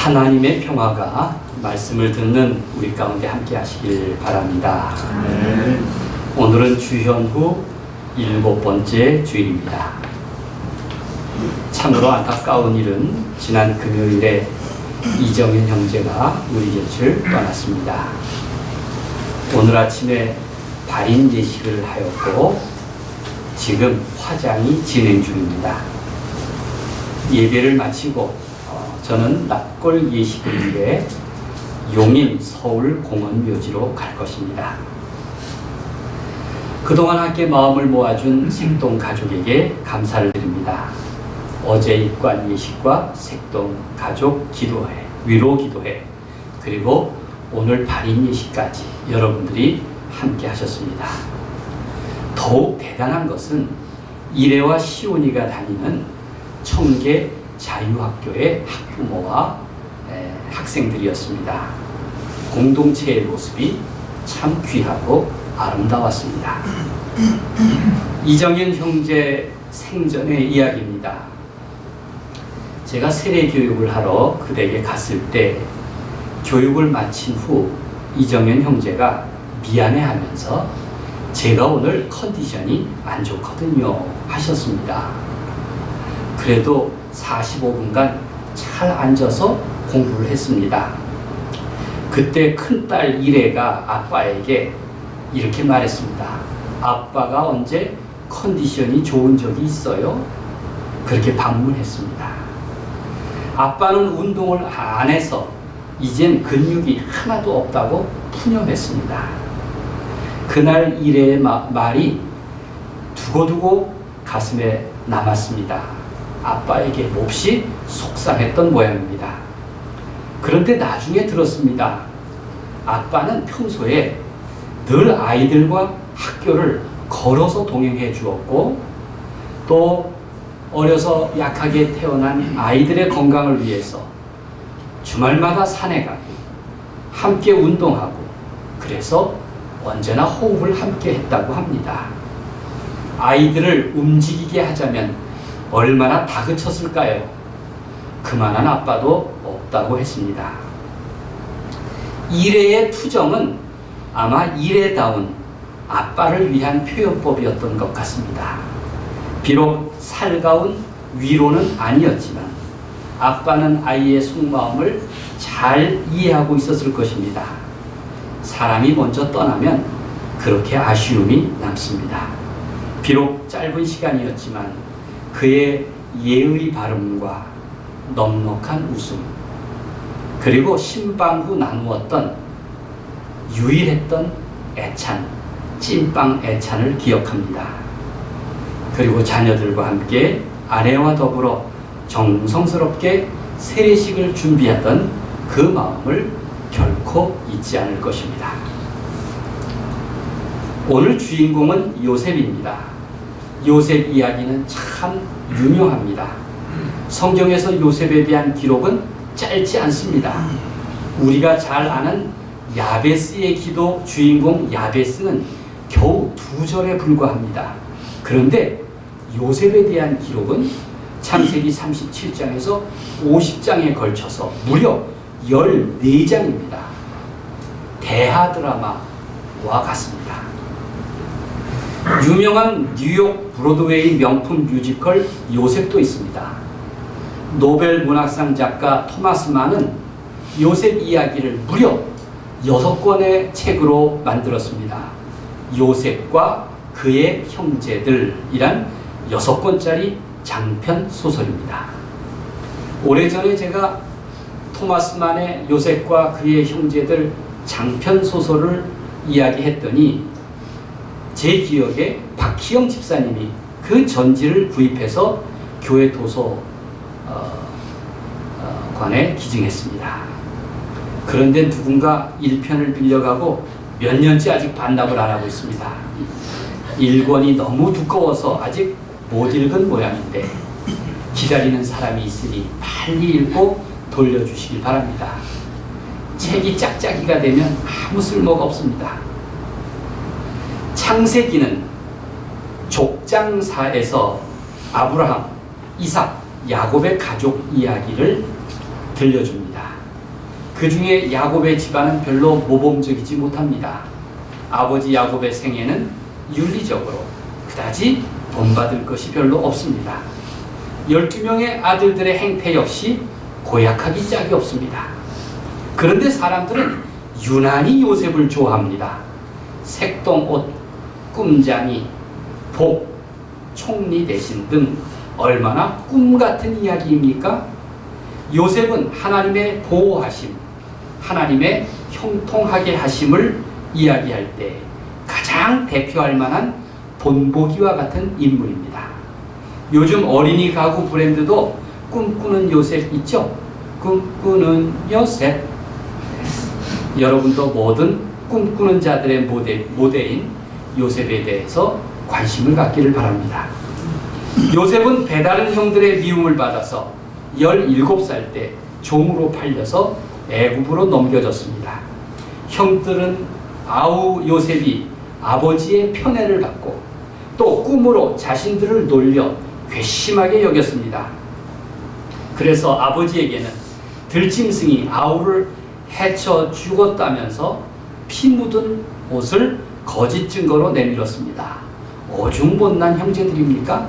하나님의 평화가 말씀을 듣는 우리 가운데 함께 하시길 바랍니다. 오늘은 주현 후 7번째 주일입니다. 참으로 안타까운 일은 지난 금요일에 이정현 형제가 우리 곁을 떠났습니다. 오늘 아침에 발인 예식을 하였고 지금 화장이 진행 중입니다. 예배를 마치고 저는 납골 예식을 위해 용인 서울 공원 묘지로 갈 것입니다. 그동안 함께 마음을 모아준 생동 가족에게 감사를 드립니다. 어제 입관 예식과 생동 가족 기도회, 위로 기도회, 그리고 오늘 발인 예식까지 여러분들이 함께 하셨습니다. 더욱 대단한 것은 이래와 시온이가 다니는 청계 자유학교의 학부모와 학생들이었습니다. 공동체의 모습이 참 귀하고 아름다웠습니다. 이정현 형제 생전의 이야기입니다. 제가 세례 교육을 하러 그댁에 갔을 때 교육을 마친 후 이정현 형제가 미안해하면서 제가 오늘 컨디션이 안 좋거든요 하셨습니다. 그래도 45분간 잘 앉아서 공부를 했습니다. 그때 큰딸 이래가 아빠에게 이렇게 말했습니다. 아빠가 언제 컨디션이 좋은 적이 있어요? 그렇게 반문했습니다. 아빠는 운동을 안 해서 이젠 근육이 하나도 없다고 푸념했습니다. 그날 이래의 말이 두고두고 가슴에 남았습니다. 아빠에게 몹시 속상했던 모양입니다. 그런데 나중에 들었습니다. 아빠는 평소에 늘 아이들과 학교를 걸어서 동행해 주었고 또 어려서 약하게 태어난 아이들의 건강을 위해서 주말마다 산에 가고 함께 운동하고 그래서 언제나 호흡을 함께 했다고 합니다. 아이들을 움직이게 하자면 얼마나 다그쳤을까요? 그만한 아빠도 없다고 했습니다. 이래의 투정은 아마 이래다운 아빠를 위한 표현법이었던 것 같습니다. 비록 살가운 위로는 아니었지만 아빠는 아이의 속마음을 잘 이해하고 있었을 것입니다. 사람이 먼저 떠나면 그렇게 아쉬움이 남습니다. 비록 짧은 시간이었지만 그의 예의 바름과 넉넉한 웃음 그리고 신방 후 나누었던 유일했던 애찬, 찐빵 애찬을 기억합니다. 그리고 자녀들과 함께 아내와 더불어 정성스럽게 세례식을 준비하던 그 마음을 결코 잊지 않을 것입니다. 오늘 주인공은 요셉입니다. 요셉 이야기는 참 유명합니다. 성경에서 요셉에 대한 기록은 짧지 않습니다. 우리가 잘 아는 야베스의 기도 주인공 야베스는 겨우 2절에 불과합니다. 그런데 요셉에 대한 기록은 창세기 37장에서 50장에 걸쳐서 무려 14장입니다. 대하 드라마와 같습니다. 유명한 뉴욕 브로드웨이 명품 뮤지컬 요셉도 있습니다. 노벨 문학상 작가 토마스 만은 요셉 이야기를 무려 6권의 책으로 만들었습니다. 요셉과 그의 형제들이란 6권짜리 장편 소설입니다. 오래전에 제가 토마스 만의 요셉과 그의 형제들 장편 소설을 이야기했더니 제 기억에 박희영 집사님이 그 전지를 구입해서 교회 도서관에 기증했습니다. 그런데 누군가 1편을 빌려가고 몇 년째 아직 반납을 안 하고 있습니다. 1권이 너무 두꺼워서 아직 못 읽은 모양인데 기다리는 사람이 있으니 빨리 읽고 돌려주시길 바랍니다. 책이 짝짝이가 되면 아무 쓸모가 없습니다. 창세기는 족장사에서 아브라함, 이삭, 야곱의 가족 이야기를 들려줍니다. 그 중에 야곱의 집안은 별로 모범적이지 못합니다. 아버지 야곱의 생애는 윤리적으로 그다지 본받을 것이 별로 없습니다. 12명의 아들들의 행태 역시 고약하기 짝이 없습니다. 그런데 사람들은 유난히 요셉을 좋아합니다. 색동옷, 꿈자니, 복, 총리 대신 등 얼마나 꿈같은 이야기입니까? 요셉은 하나님의 보호하심, 하나님의 형통하게 하심을 이야기할 때 가장 대표할 만한 본보기와 같은 인물입니다. 요즘 어린이 가구 브랜드도 꿈꾸는 요셉 있죠? 꿈꾸는 요셉. 여러분도 모든 꿈꾸는 자들의 모델인 요셉에 대해서 관심을 갖기를 바랍니다. 요셉은 배다른 형들의 미움을 받아서 17살 때 종으로 팔려서 애굽으로 넘겨졌습니다. 형들은 아우 요셉이 아버지의 편애를 받고 또 꿈으로 자신들을 놀려 괘씸하게 여겼습니다. 그래서 아버지에게는 들짐승이 아우를 해쳐 죽었다면서 피 묻은 옷을 거짓 증거로 내밀었습니다. 오죽 못난 형제들입니까?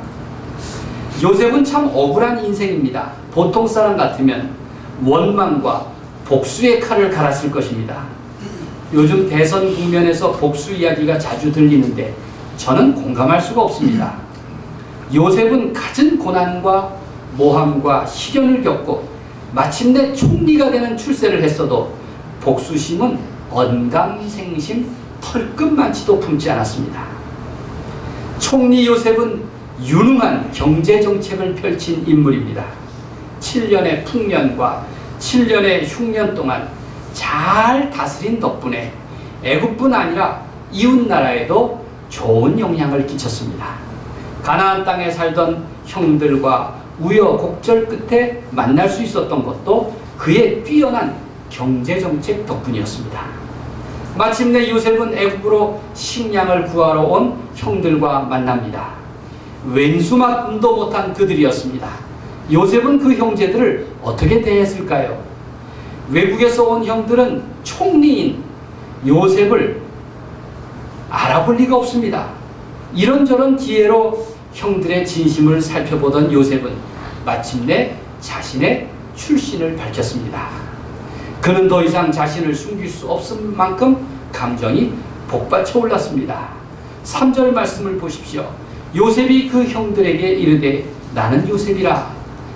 요셉은 참 억울한 인생입니다. 보통 사람 같으면 원망과 복수의 칼을 갈았을 것입니다. 요즘 대선 국면에서 복수 이야기가 자주 들리는데 저는 공감할 수가 없습니다. 요셉은 갖은 고난과 모함과 시련을 겪고 마침내 총리가 되는 출세를 했어도 복수심은 언감생심 털끝만치도 품지 않았습니다. 총리 요셉은 유능한 경제정책을 펼친 인물입니다. 7년의 풍년과 7년의 흉년 동안 잘 다스린 덕분에 애굽뿐 아니라 이웃나라에도 좋은 영향을 끼쳤습니다. 가나안 땅에 살던 형들과 우여곡절 끝에 만날 수 있었던 것도 그의 뛰어난 경제정책 덕분이었습니다. 마침내 요셉은 애굽으로 식량을 구하러 온 형들과 만납니다. 왼수만도 못한 그들이었습니다. 요셉은 그 형제들을 어떻게 대했을까요? 외국에서 온 형들은 총리인 요셉을 알아볼 리가 없습니다. 이런저런 기회로 형들의 진심을 살펴보던 요셉은 마침내 자신의 출신을 밝혔습니다. 그는 더 이상 자신을 숨길 수 없을 만큼 감정이 복받쳐 올랐습니다. 3절 말씀을 보십시오. 요셉이 그 형들에게 이르되 나는 요셉이라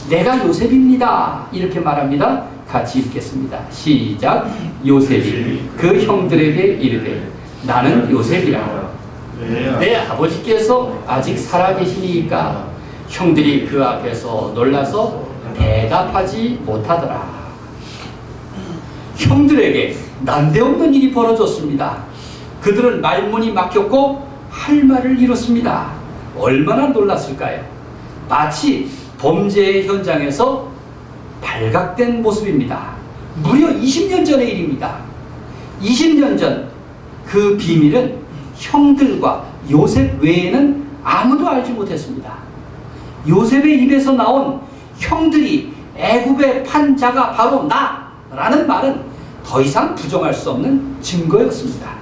내가 요셉입니다. 이렇게 말합니다. 같이 읽겠습니다. 시작. 요셉이 그 형들에게 이르되 나는 요셉이라 내 아버지께서 아직 살아계시니까 형들이 그 앞에서 놀라서 대답하지 못하더라. 형들에게 난데없는 일이 벌어졌습니다. 그들은 말문이 막혔고 할 말을 잃었습니다. 얼마나 놀랐을까요? 마치 범죄의 현장에서 발각된 모습입니다. 무려 20년 전의 일입니다. 20년 전 그 비밀은 형들과 요셉 외에는 아무도 알지 못했습니다. 요셉의 입에서 나온 형들이 애굽에 판 자가 바로 나라는 말은 더 이상 부정할 수 없는 증거였습니다.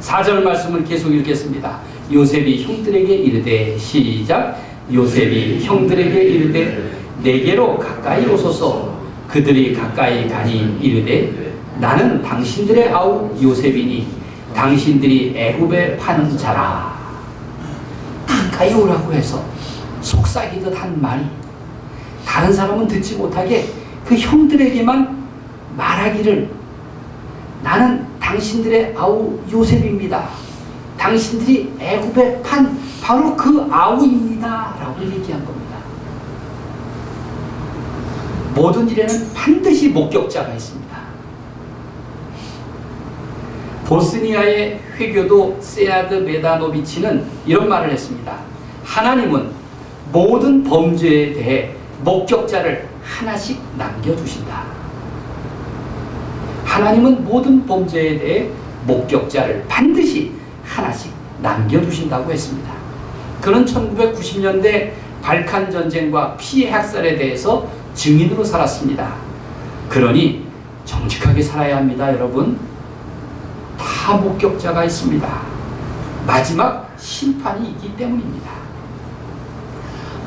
4절 말씀을 계속 읽겠습니다. 요셉이 형들에게 이르되 시작. 요셉이 형들에게 이르되 내게로 가까이 오소서. 그들이 가까이 가니 이르되 나는 당신들의 아우 요셉이니 당신들이 애굽에 판 자라. 가까이 오라고 해서 속삭이듯 한 말이 다른 사람은 듣지 못하게 그 형들에게만 말하기를 나는 당신들의 아우 요셉입니다. 당신들이 애굽에 판 바로 그 아우입니다. 라고 얘기한 겁니다. 모든 일에는 반드시 목격자가 있습니다. 보스니아의 회교도 세아드 메다노비치는 이런 말을 했습니다. 하나님은 모든 범죄에 대해 목격자를 하나씩 남겨두신다. 하나님은 모든 범죄에 대해 목격자를 반드시 하나씩 남겨두신다고 했습니다. 그는 1990년대 발칸 전쟁과 피해 학살에 대해서 증인으로 살았습니다. 그러니 정직하게 살아야 합니다, 여러분. 다 목격자가 있습니다. 마지막 심판이 있기 때문입니다.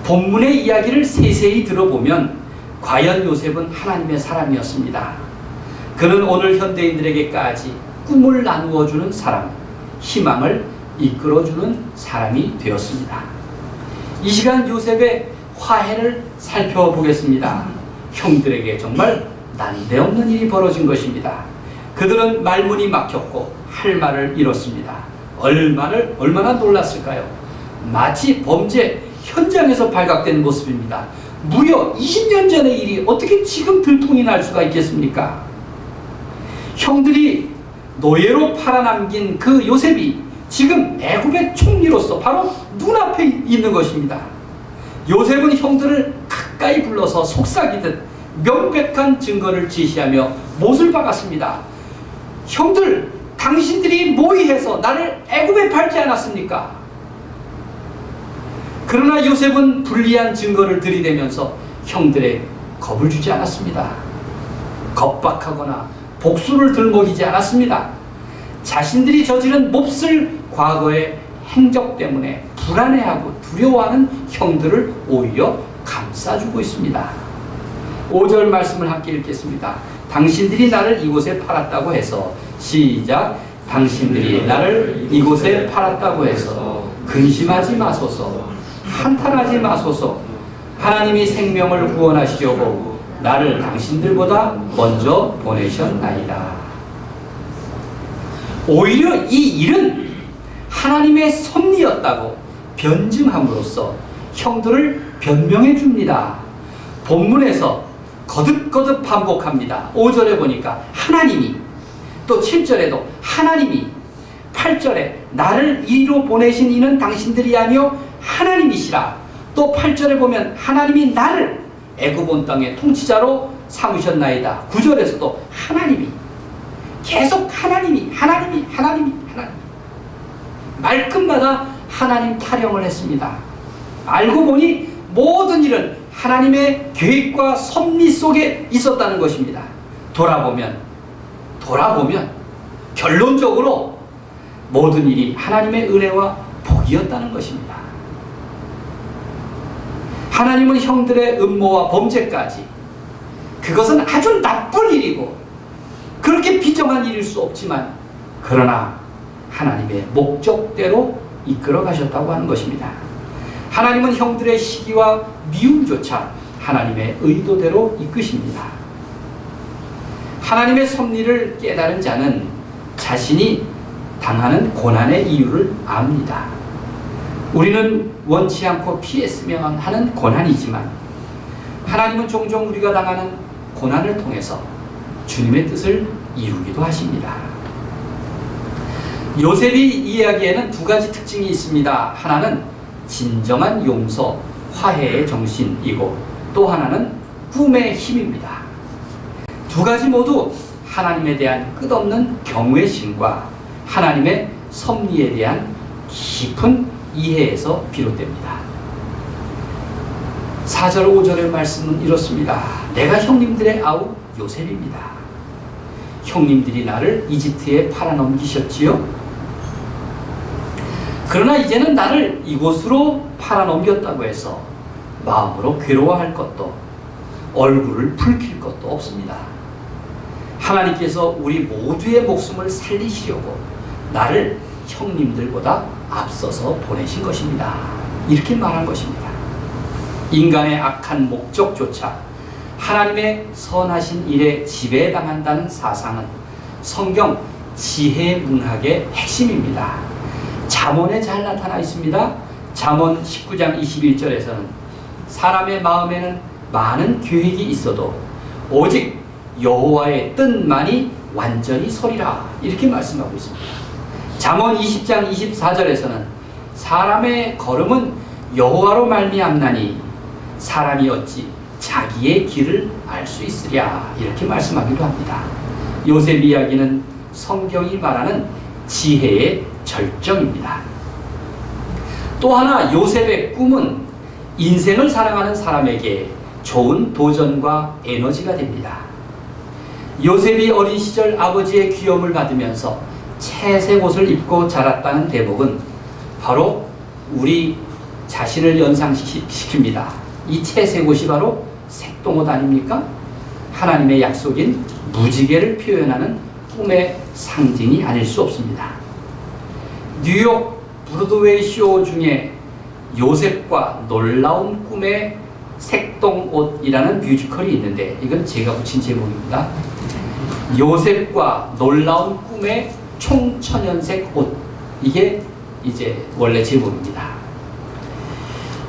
본문의 이야기를 세세히 들어보면 과연 요셉은 하나님의 사람이었습니다. 그는 오늘 현대인들에게까지 꿈을 나누어주는 사람, 희망을 이끌어주는 사람이 되었습니다. 이 시간 요셉의 화해를 살펴보겠습니다. 형들에게 정말 난데없는 일이 벌어진 것입니다. 그들은 말문이 막혔고 할 말을 잃었습니다. 얼마나 놀랐을까요? 마치 범죄 현장에서 발각된 모습입니다. 무려 20년 전의 일이 어떻게 지금 들통이 날 수가 있겠습니까? 형들이 노예로 팔아남긴 그 요셉이 지금 애굽의 총리로서 바로 눈앞에 있는 것입니다. 요셉은 형들을 가까이 불러서 속삭이듯 명백한 증거를 제시하며 못을 박았습니다. 형들, 당신들이 모의해서 나를 애굽에 팔지 않았습니까? 그러나 요셉은 불리한 증거를 들이대면서 형들의 겁을 주지 않았습니다. 겁박하거나 복수를 들먹이지 않았습니다. 자신들이 저지른 몹쓸 과거의 행적 때문에 불안해하고 두려워하는 형들을 오히려 감싸주고 있습니다. 5절 말씀을 함께 읽겠습니다. 당신들이 나를 이곳에 팔았다고 해서, 시작. 당신들이 나를 이곳에 팔았다고 해서 근심하지 마소서, 한탄하지 마소서. 하나님이 생명을 구원하시려고 나를 당신들보다 먼저 보내셨나이다. 오히려 이 일은 하나님의 섭리였다고 변증함으로써 형들을 변명해 줍니다. 본문에서 거듭거듭 반복합니다. 5절에 보니까 하나님이, 또 7절에도 하나님이, 8절에 나를 이리로 보내신 이는 당신들이 아니요 하나님이시라. 또 8절에 보면 하나님이 나를 애굽 온 땅의 통치자로 삼으셨나이다. 9절에서도 하나님이, 계속 하나님이 말끝마다 하나님 타령을 했습니다. 알고 보니 모든 일은 하나님의 계획과 섭리 속에 있었다는 것입니다. 돌아보면 결론적으로 모든 일이 하나님의 은혜와 복이었다는 것입니다. 하나님은 형들의 음모와 범죄까지, 그것은 아주 나쁜 일이고 그렇게 비정한 일일 수 없지만, 그러나 하나님의 목적대로 이끌어 가셨다고 하는 것입니다. 하나님은 형들의 시기와 미움조차 하나님의 의도대로 이끄십니다. 하나님의 섭리를 깨달은 자는 자신이 당하는 고난의 이유를 압니다. 우리는 원치 않고 피했으면 하는 고난이지만, 하나님은 종종 우리가 당하는 고난을 통해서 주님의 뜻을 이루기도 하십니다. 요셉이 이야기에는 두 가지 특징이 있습니다. 하나는 진정한 용서, 화해의 정신이고, 또 하나는 꿈의 힘입니다. 두 가지 모두 하나님에 대한 끝없는 경외의 신과 하나님의 섭리에 대한 깊은 이해에서 비롯됩니다. 4절 5절의 말씀은 이렇습니다. 내가 형님들의 아우 요셉입니다. 형님들이 나를 이집트에 팔아넘기셨지요? 그러나 이제는 나를 이곳으로 팔아넘겼다고 해서 마음으로 괴로워할 것도 얼굴을 붉힐 것도 없습니다. 하나님께서 우리 모두의 목숨을 살리시려고 나를 형님들보다 앞서서 보내신 것입니다. 이렇게 말한 것입니다. 인간의 악한 목적조차 하나님의 선하신 일에 지배당한다는 사상은 성경 지혜 문학의 핵심입니다. 잠언에 잘 나타나 있습니다. 잠언 19장 21절에서는 사람의 마음에는 많은 계획이 있어도 오직 여호와의 뜻만이 완전히 서리라, 이렇게 말씀하고 있습니다. 잠언 20장 24절에서는 사람의 걸음은 여호와로 말미암나니 사람이 어찌 자기의 길을 알 수 있으랴, 이렇게 말씀하기도 합니다. 요셉 이야기는 성경이 말하는 지혜의 절정입니다. 또 하나 요셉의 꿈은 인생을 살아가는 사람에게 좋은 도전과 에너지가 됩니다. 요셉이 어린 시절 아버지의 귀염을 받으면서 채색 옷을 입고 자랐다는 대목은 바로 우리 자신을 연상시킵니다. 이 채색 옷이 바로 색동옷 아닙니까? 하나님의 약속인 무지개를 표현하는 꿈의 상징이 아닐 수 없습니다. 뉴욕 브로드웨이 쇼 중에 요셉과 놀라운 꿈의 색동옷이라는 뮤지컬이 있는데, 이건 제가 붙인 제목입니다. 요셉과 놀라운 꿈의 총천연색 옷, 이게 이제 원래 제목입니다.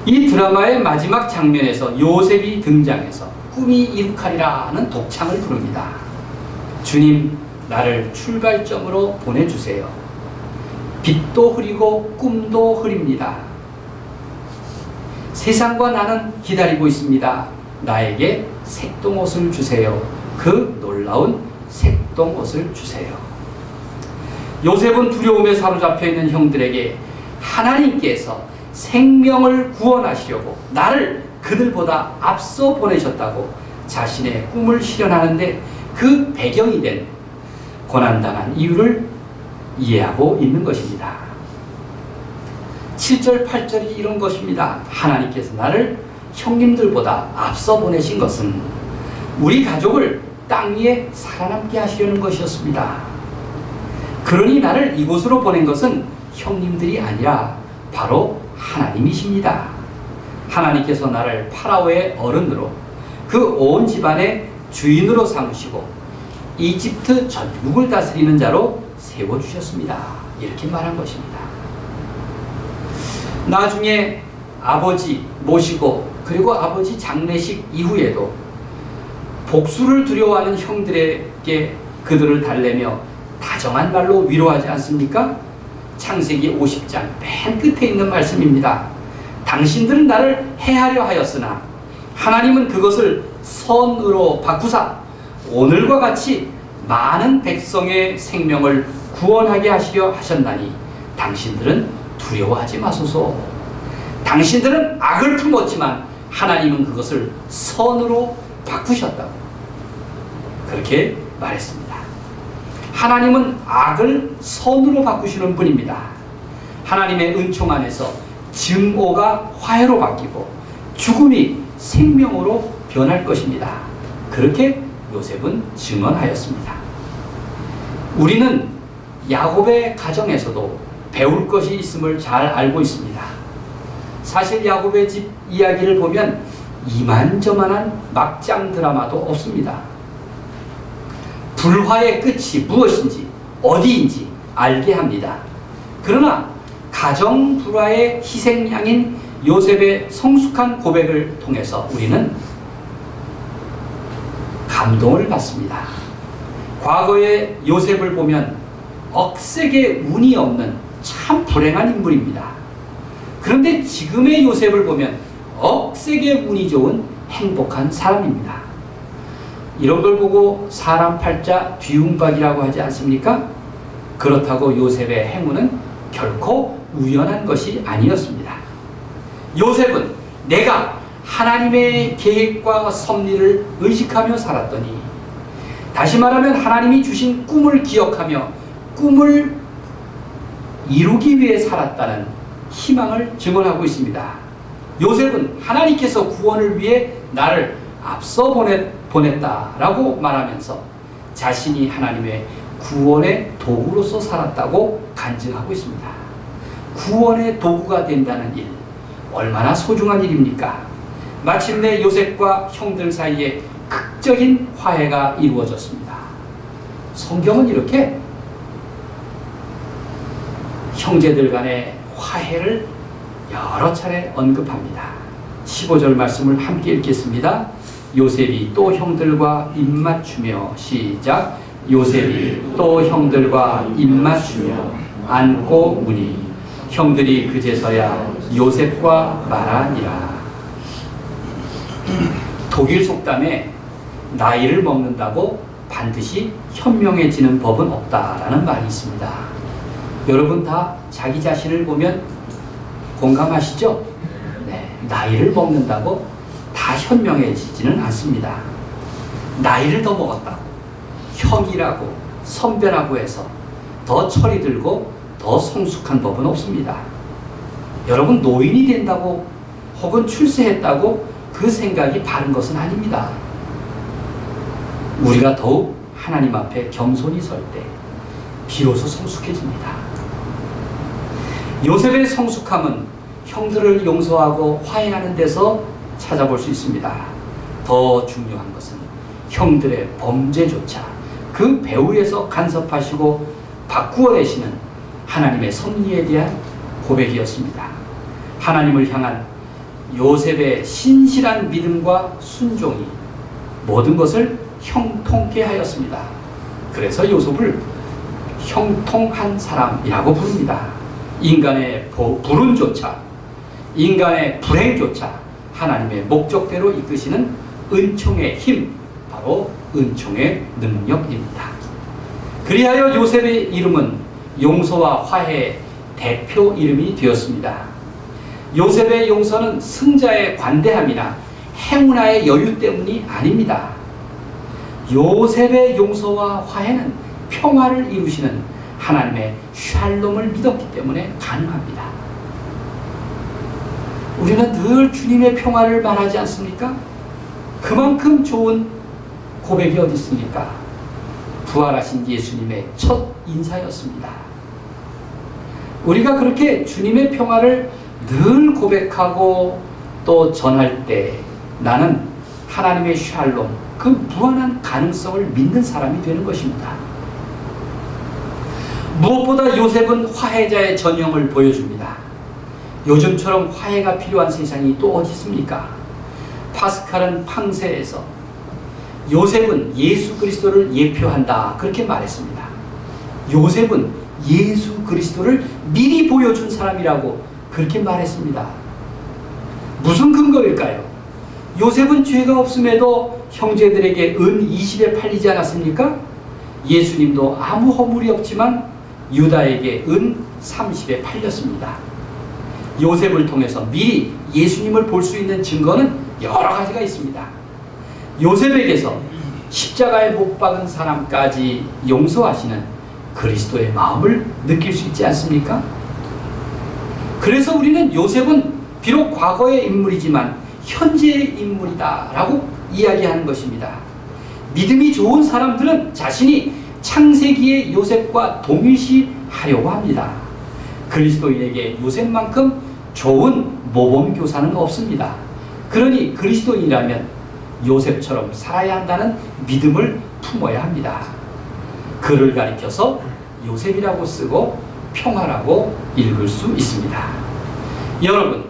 이 드라마의 마지막 장면에서 요셉이 등장해서 꿈이 이룩하리라는 독창을 부릅니다. 주님, 나를 출발점으로 보내주세요. 빛도 흐리고 꿈도 흐립니다. 세상과 나는 기다리고 있습니다. 나에게 색동옷을 주세요. 그 놀라운 색동옷을 주세요. 요셉은 두려움에 사로잡혀 있는 형들에게 하나님께서 생명을 구원하시려고 나를 그들보다 앞서 보내셨다고 자신의 꿈을 실현하는데 그 배경이 된 고난당한 이유를 이해하고 있는 것입니다. 7절 8절이 이런 것입니다. 하나님께서 나를 형님들보다 앞서 보내신 것은 우리 가족을 땅 위에 살아남게 하시려는 것이었습니다. 그러니 나를 이곳으로 보낸 것은 형님들이 아니라 바로 하나님이십니다. 하나님께서 나를 파라오의 어른으로 그 온 집안의 주인으로 삼으시고 이집트 전국을 다스리는 자로 세워주셨습니다. 이렇게 말한 것입니다. 나중에 아버지 모시고 그리고 아버지 장례식 이후에도 복수를 두려워하는 형들에게 그들을 달래며 다정한 말로 위로하지 않습니까? 창세기 50장 맨 끝에 있는 말씀입니다. 당신들은 나를 해하려 하였으나 하나님은 그것을 선으로 바꾸사 오늘과 같이 많은 백성의 생명을 구원하게 하시려 하셨나니 당신들은 두려워하지 마소서. 당신들은 악을 품었지만 하나님은 그것을 선으로 바꾸셨다고 그렇게 말했습니다. 하나님은 악을 선으로 바꾸시는 분입니다. 하나님의 은총 안에서 증오가 화해로 바뀌고 죽음이 생명으로 변할 것입니다. 그렇게 요셉은 증언하였습니다. 우리는 야곱의 가정에서도 배울 것이 있음을 잘 알고 있습니다. 사실 야곱의 집 이야기를 보면 이만저만한 막장 드라마도 없습니다. 불화의 끝이 무엇인지 어디인지 알게 합니다. 그러나 가정 불화의 희생양인 요셉의 성숙한 고백을 통해서 우리는 감동을 받습니다. 과거의 요셉을 보면 억세게 운이 없는 참 불행한 인물입니다. 그런데 지금의 요셉을 보면 억세게 운이 좋은 행복한 사람입니다. 이런 걸 보고 사람 팔자 뒤움박이라고 하지 않습니까? 그렇다고 요셉의 행운은 결코 우연한 것이 아니었습니다. 요셉은 내가 하나님의 계획과 섭리를 의식하며 살았더니, 다시 말하면 하나님이 주신 꿈을 기억하며 꿈을 이루기 위해 살았다는 희망을 증언하고 있습니다. 요셉은 하나님께서 구원을 위해 나를 앞서 보냈다라고 말하면서 자신이 하나님의 구원의 도구로서 살았다고 간증하고 있습니다. 구원의 도구가 된다는 일, 얼마나 소중한 일입니까? 마침내 요셉과 형들 사이에 극적인 화해가 이루어졌습니다. 성경은 이렇게 형제들 간의 화해를 여러 차례 언급합니다. 15절 말씀을 함께 읽겠습니다. 요셉이 또 형들과 입맞추며, 시작. 요셉이 또 형들과 입맞추며 안고 우니 형들이 그제서야 요셉과 말하니라. 독일 속담에 나이를 먹는다고 반드시 현명해지는 법은 없다라는 말이 있습니다. 여러분 다 자기 자신을 보면 공감하시죠? 네, 나이를 먹는다고 다 현명해지지는 않습니다. 나이를 더 먹었다고 형이라고 선배라고 해서 더 철이 들고 더 성숙한 법은 없습니다. 여러분, 노인이 된다고 혹은 출세했다고 그 생각이 바른 것은 아닙니다. 우리가 더욱 하나님 앞에 겸손히 설 때 비로소 성숙해집니다. 요셉의 성숙함은 형들을 용서하고 화해하는 데서 찾아볼 수 있습니다. 더 중요한 것은 형들의 범죄조차 그 배후에서 간섭하시고 바꾸어내시는 하나님의 섭리에 대한 고백이었습니다. 하나님을 향한 요셉의 신실한 믿음과 순종이 모든 것을 형통케 하였습니다. 그래서 요셉을 형통한 사람이라고 부릅니다. 인간의 불운조차, 인간의 불행조차 하나님의 목적대로 이끄시는 은총의 힘, 바로 은총의 능력입니다. 그리하여 요셉의 이름은 용서와 화해의 대표 이름이 되었습니다. 요셉의 용서는 승자의 관대함이나 행운아의 여유 때문이 아닙니다. 요셉의 용서와 화해는 평화를 이루시는 하나님의 샬롬을 믿었기 때문에 가능합니다. 우리는 늘 주님의 평화를 말하지 않습니까? 그만큼 좋은 고백이 어디 있습니까? 부활하신 예수님의 첫 인사였습니다. 우리가 그렇게 주님의 평화를 늘 고백하고 또 전할 때 나는 하나님의 샬롬, 그 무한한 가능성을 믿는 사람이 되는 것입니다. 무엇보다 요셉은 화해자의 전형을 보여줍니다. 요즘처럼 화해가 필요한 세상이 또 어디 있습니까? 파스칼은 팡세에서 요셉은 예수 그리스도를 예표한다, 그렇게 말했습니다. 요셉은 예수 그리스도를 미리 보여준 사람이라고 그렇게 말했습니다. 무슨 근거일까요? 요셉은 죄가 없음에도 형제들에게 은 20에 팔리지 않았습니까? 예수님도 아무 허물이 없지만 유다에게 은 30에 팔렸습니다. 요셉을 통해서 미리 예수님을 볼 수 있는 증거는 여러 가지가 있습니다. 요셉에게서 십자가에 못 박은 사람까지 용서하시는 그리스도의 마음을 느낄 수 있지 않습니까? 그래서 우리는 요셉은 비록 과거의 인물이지만 현재의 인물이다 라고 이야기하는 것입니다. 믿음이 좋은 사람들은 자신이 창세기의 요셉과 동일시하려고 합니다. 그리스도인에게 요셉만큼 좋은 모범교사는 없습니다. 그러니 그리스도인이라면 요셉처럼 살아야 한다는 믿음을 품어야 합니다. 그를 가리켜서 요셉이라고 쓰고 평화라고 읽을 수 있습니다. 여러분,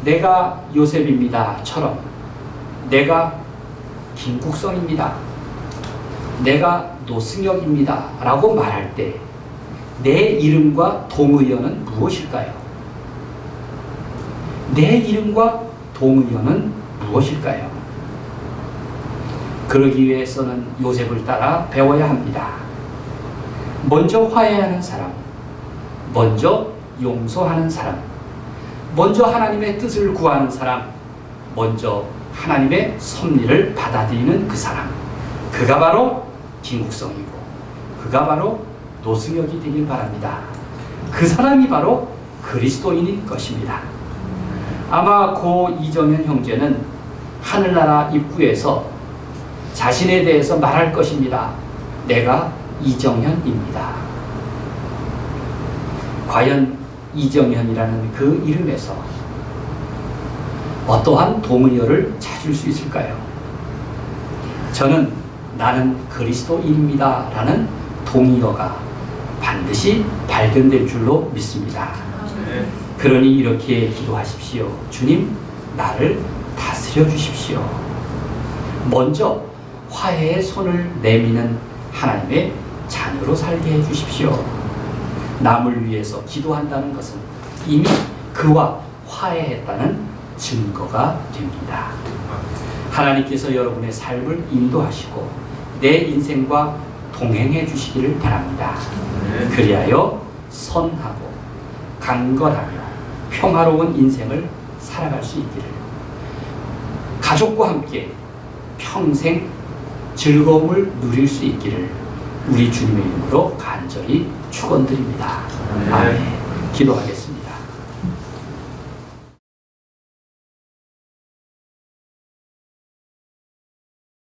내가 요셉입니다처럼 내가 김국성입니다, 내가 노승혁입니다 라고 말할 때 내 이름과 동의어는 무엇일까요? 내 이름과 동의어는 무엇일까요? 그러기 위해서는 요셉을 따라 배워야 합니다. 먼저 화해하는 사람, 먼저 용서하는 사람, 먼저 하나님의 뜻을 구하는 사람, 먼저 하나님의 섭리를 받아들이는 그 사람, 그가 바로 김국성이고 그가 바로 노승혁이 되길 바랍니다. 그 사람이 바로 그리스도인인 것입니다. 아마 고 이정현 형제는 하늘나라 입구에서 자신에 대해서 말할 것입니다. 내가 이정현입니다. 과연 이정현이라는 그 이름에서 어떠한 동의어를 찾을 수 있을까요? 저는 나는 그리스도인입니다 라는 동의어가 반드시 발견될 줄로 믿습니다. 그러니 이렇게 기도하십시오. 주님, 나를 다스려 주십시오. 먼저 화해의 손을 내미는 하나님의 자녀로 살게 해 주십시오. 남을 위해서 기도한다는 것은 이미 그와 화해했다는 증거가 됩니다. 하나님께서 여러분의 삶을 인도하시고 내 인생과 동행해 주시기를 바랍니다. 그리하여 선하고 강건하며 평화로운 인생을 살아갈 수 있기를, 가족과 함께 평생 즐거움을 누릴 수 있기를 우리 주님의 이름으로 간절히 축원드립니다. 아멘. 기도하겠습니다.